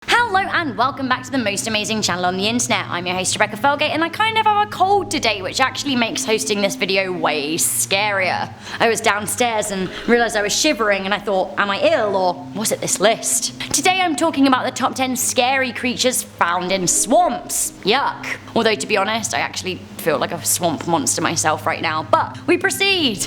Hello and welcome back to the most amazing channel on the internet. I'm your host Rebecca Felgate and I kind of have a cold today, which actually makes hosting this video way scarier. I was downstairs and realised I was shivering and I thought, am I ill or was it this list? Today I'm talking about the top 10 scary creatures found in swamps. Yuck. Although to be honest, I actually feel like a swamp monster myself right now, but we proceed.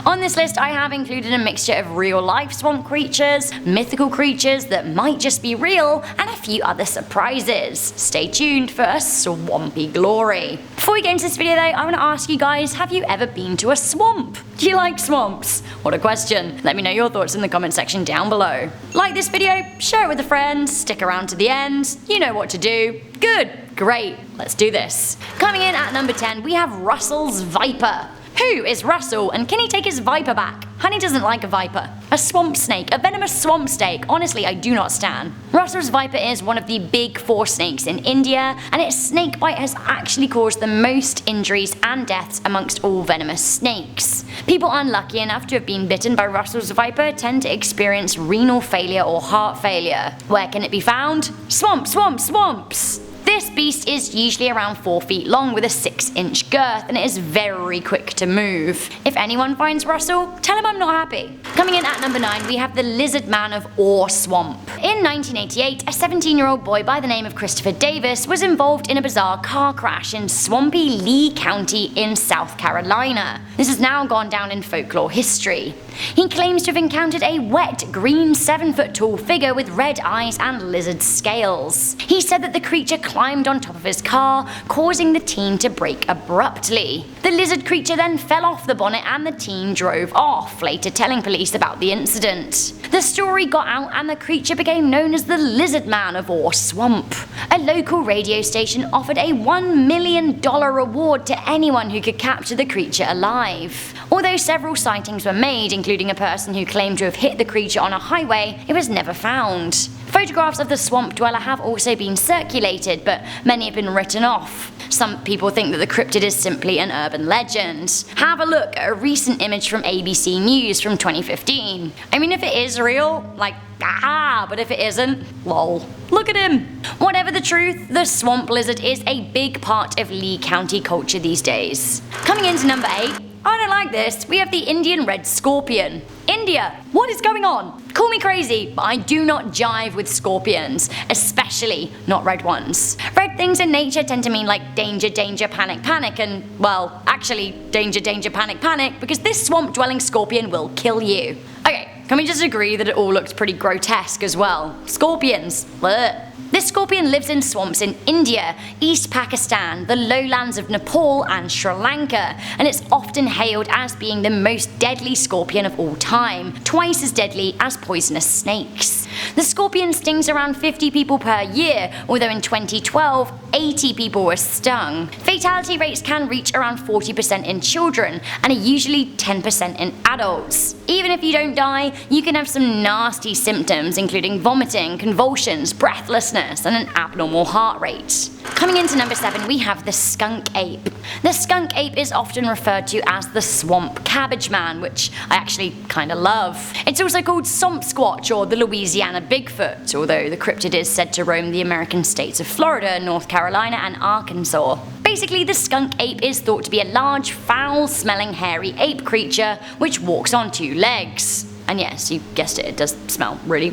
On this list I have included a mixture of real life swamp creatures, mythical creatures that might just be real, and a few other surprises. Stay tuned for a swampy glory. Before we get into this video though, I want to ask you guys, have you ever been to a swamp? Do you like swamps? What a question. Let me know your thoughts in the comment section down below. Like this video, share it with a friend, stick around to the end, you know what to do. Good, great, let's do this. Coming in at number 10, we have Russell's Viper. Who is Russell and can he take his viper back? Honey doesn't like a viper. A swamp snake, a venomous swamp snake, honestly I do not stand. Russell's viper is one of the big 4 snakes in India, and its snake bite has actually caused the most injuries and deaths amongst all venomous snakes. People unlucky enough to have been bitten by Russell's viper tend to experience renal failure or heart failure. Where can it be found? Swamps! This beast is usually around 4 feet long with a 6-inch girth, and it is very quick to move. If anyone finds Russell, tell him I'm not happy. Coming in at number 9, we have the lizard man of Ore Swamp. In 1988, a 17-year-old boy by the name of Christopher Davis was involved in a bizarre car crash in swampy Lee County in South Carolina. This has now gone down in folklore history. He claims to have encountered a wet, green 7-foot-tall figure with red eyes and lizard scales. He said that the creature climbed on top of his car, causing the teen to brake abruptly. The lizard creature then fell off the bonnet and the teen drove off, later telling police about the incident. The story got out and the creature became known as the Lizard Man of Ore Swamp. A local radio station offered a $1 million reward to anyone who could capture the creature alive. Although several sightings were made, including a person who claimed to have hit the creature on a highway, it was never found. Photographs of the swamp dweller have also been circulated, but many have been written off. Some people think that the cryptid is simply an urban legend. Have a look at a recent image from ABC News from 2015. I mean, if it is real, like, but if it isn't, lol. Look at him! Whatever the truth, the swamp lizard is a big part of Lee County culture these days. Coming into number 8, I don't like this, we have the Indian red scorpion. India, what is going on? Call me crazy, but I do not jive with scorpions, especially not red ones. Red things in nature tend to mean like danger, panic, and well, actually danger, panic, because this swamp-dwelling scorpion will kill you. Okay, can we just agree that it all looks pretty grotesque as well? Scorpions, bleh. This scorpion lives in swamps in India, East Pakistan, the lowlands of Nepal and Sri Lanka, and it's often hailed as being the most deadly scorpion of all time, twice as deadly as poisonous snakes. The scorpion stings around 50 people per year, although in 2012, 80 people were stung. Fatality rates can reach around 40% in children, and are usually 10% in adults. Even if you don't die, you can have some nasty symptoms including vomiting, convulsions, breathlessness, and an abnormal heart rate. Coming into number 7, we have the skunk ape. The skunk ape is often referred to as the swamp cabbage man, which I actually kinda love. It's also called swamp squatch or the Louisiana Bigfoot, although the cryptid is said to roam the American states of Florida, North Carolina, and Arkansas. Basically, the skunk ape is thought to be a large, foul-smelling, hairy ape creature which walks on 2 legs. And yes, you guessed it, it does smell really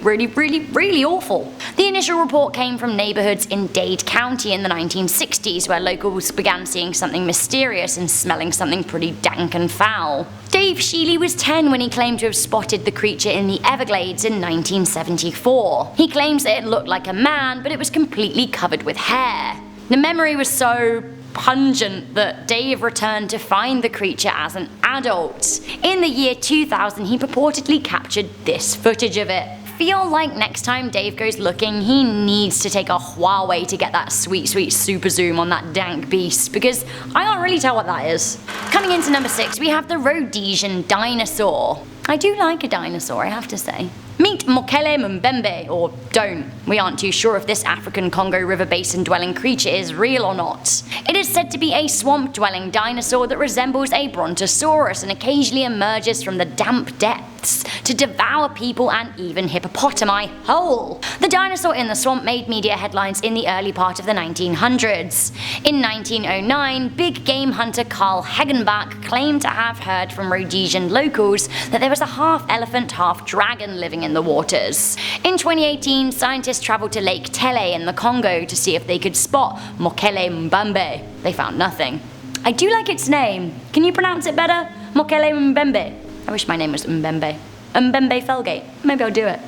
awful. The initial report came from neighborhoods in Dade County in the 1960s, where locals began seeing something mysterious and smelling something pretty dank and foul. Dave Sheely was 10 when he claimed to have spotted the creature in the Everglades in 1974. He claims that it looked like a man, but it was completely covered with hair. The memory was so pungent that Dave returned to find the creature as an adult. In the year 2000, he purportedly captured this footage of it. Feel like next time Dave goes looking, he needs to take a Huawei to get that sweet super zoom on that dank beast, because I can't really tell what that is. Coming into number 6, we have the Rhodesian dinosaur. I do like a dinosaur, I have to say. Meet Mokele Mbembe, or don't. We aren't too sure if this African Congo River Basin dwelling creature is real or not. It is said to be a swamp-dwelling dinosaur that resembles a brontosaurus and occasionally emerges from the damp depths forests to devour people and even hippopotami whole. The dinosaur in the swamp made media headlines in the early part of the 1900s. In 1909, big game hunter Carl Hagenbach claimed to have heard from Rhodesian locals that there was a half-elephant, half-dragon living in the waters. In 2018, scientists travelled to Lake Tele in the Congo to see if they could spot Mokele Mbembe. They found nothing. I do like its name. Can you pronounce it better? Mokele Mbembe. I wish my name was Mbembe. Mbembe Felgate. Maybe I'll do it.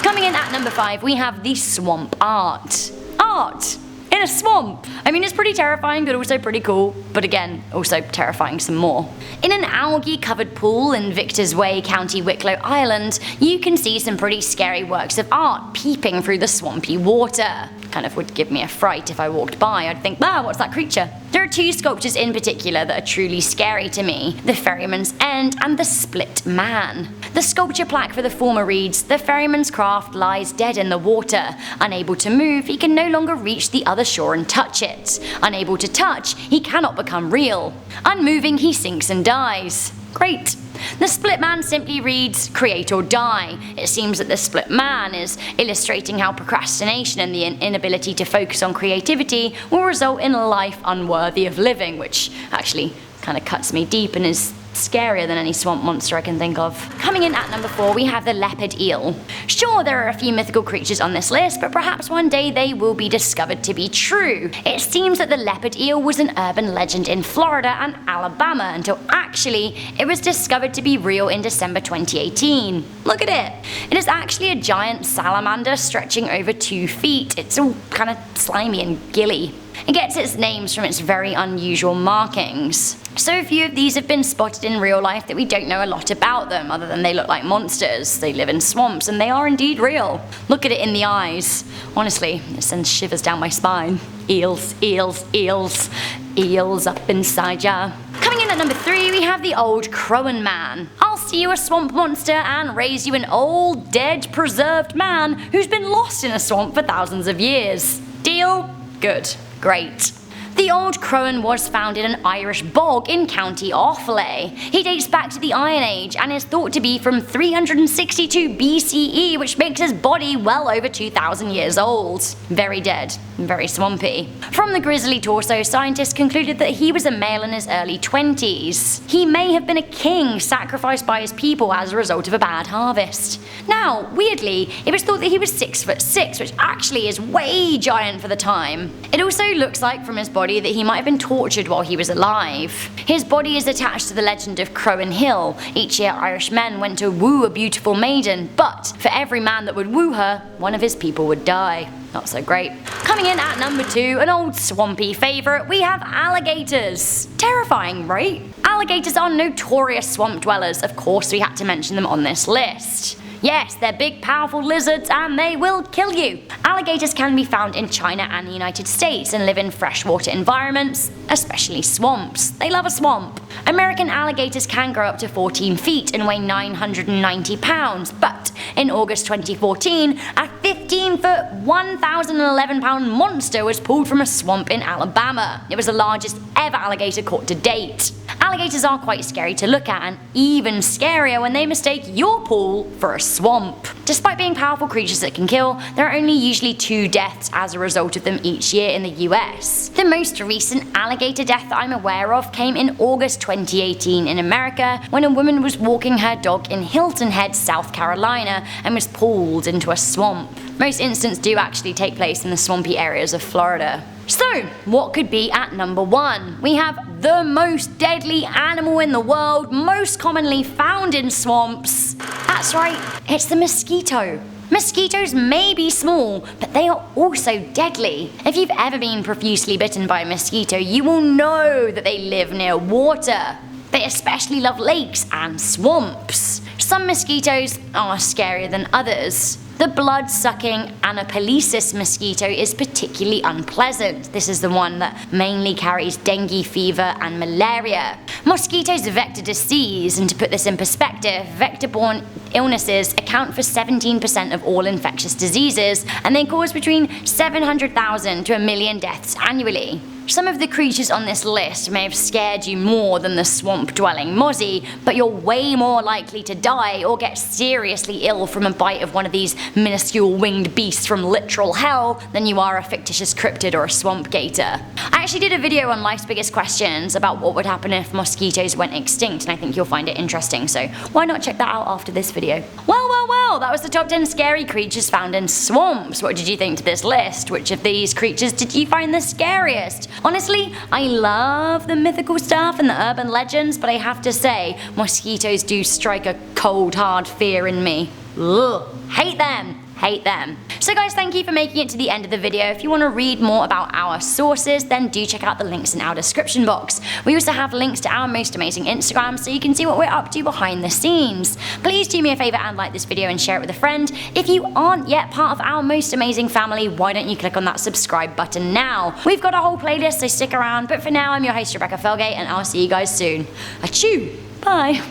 Coming in at number 5, we have the swamp art. Art! In a swamp! I mean, it's pretty terrifying, but also pretty cool. But again, also terrifying some more. In an algae-covered pool in Victor's Way, County Wicklow, Ireland, you can see some pretty scary works of art peeping through the swampy water. Kind of would give me a fright if I walked by. I'd think, wow, what's that creature? There are 2 sculptures in particular that are truly scary to me: the Ferryman's End and the Split Man. The sculpture plaque for the former reads, "The ferryman's craft lies dead in the water. Unable to move, he can no longer reach the other shore and touch it. Unable to touch, he cannot become real. Unmoving, he sinks and dies." Great. The Split Man simply reads, "Create or die." It seems that the Split Man is illustrating how procrastination and the inability to focus on creativity will result in a life unworthy of living, which actually kind of cuts me deep and is scarier than any swamp monster I can think of. Coming in at number 4, we have the leopard eel. Sure, there are a few mythical creatures on this list, but perhaps one day they will be discovered to be true. It seems that the leopard eel was an urban legend in Florida and Alabama until actually it was discovered to be real in December 2018. Look at it! It is actually a giant salamander stretching over 2 feet. It's all kind of slimy and gilly. It gets its names from its very unusual markings. So few of these have been spotted in real life that we don't know a lot about them, other than they look like monsters. They live in swamps and they are indeed real. Look at it in the eyes. Honestly, it sends shivers down my spine. Eels, eels, eels. Eels up inside ya. Coming in at number 3, we have the old CROGHAN man. I'll see you a swamp monster and raise you an old, dead, preserved man who's been lost in a swamp for thousands of years. Deal? Good. Great. The old CROGHAN was found in an Irish bog in County Offaly. He dates back to the Iron Age and is thought to be from 362 BCE, which makes his body well over 2,000 years old. Very dead, very swampy. From the grisly torso, scientists concluded that he was a male in his early 20s. He may have been a king sacrificed by his people as a result of a bad harvest. Now, weirdly, it was thought that he was 6'6", which actually is way giant for the time. It also looks like from his body that he might have been tortured while he was alive. His body is attached to the legend of CROGHAN Hill. Each year Irish men went to woo a beautiful maiden, but for every man that would woo her, one of his people would die. Not so great. Coming in at number 2, an old swampy favourite, we have alligators. Terrifying, right? Alligators are notorious swamp dwellers. Of course we had to mention them on this list. Yes, they're big, powerful lizards and they will kill you. Alligators can be found in China and the United States and live in freshwater environments, especially swamps. They love a swamp. American alligators can grow up to 14 feet and weigh 990 pounds, but in August 2014, a 15-foot, 1,011-pound monster was pulled from a swamp in Alabama. It was the largest ever alligator caught to date. Alligators are quite scary to look at, and even scarier when they mistake your pool for a swamp. Despite being powerful creatures that can kill, there are only usually 2 deaths as a result of them each year in the US. The most recent alligator death that I'm aware of came in August 2018 in America, when a woman was walking her dog in Hilton Head, South Carolina, and was pulled into a swamp. Most incidents do actually take place in the swampy areas of Florida. So, what could be at number 1? We have the most deadly animal in the world, most commonly found in swamps. That's right, it's the mosquito. Mosquitoes may be small, but they are also deadly. If you've ever been profusely bitten by a mosquito, you will know that they live near water. They especially love lakes and swamps. Some mosquitoes are scarier than others. The blood-sucking Anopheles mosquito is particularly unpleasant. This is the one that mainly carries dengue fever and malaria. Mosquitoes vector disease, and to put this in perspective, vector-borne illnesses account for 17% of all infectious diseases, and they cause between 700,000 to 1 million deaths annually. Some of the creatures on this list may have scared you more than the swamp-dwelling mozzie, but you're way more likely to die or get seriously ill from a bite of one of these minuscule winged beasts from literal hell than you are a fictitious cryptid or a swamp gator. I actually did a video on life's biggest questions about what would happen if mosquitoes went extinct, and I think you'll find it interesting, so why not check that out after this video. Well, that was the top 10 scary creatures found in swamps. What did you think to this list? Which of these creatures did you find the scariest? Honestly, I love the mythical stuff and the urban legends, but I have to say, mosquitoes do strike a cold hard fear in me. Ugh, hate them. Hate them. So guys, thank you for making it to the end of the video. If you want to read more about our sources, then do check out the links in our description box. We also have links to our most amazing Instagram so you can see what we're up to behind the scenes. Please do me a favor and like this video and share it with a friend. If you aren't yet part of our most amazing family, why don't you click on that subscribe button now? We've got a whole playlist, so stick around. But for now, I'm your host Rebecca Felgate, and I'll see you guys soon. Achoo! Bye!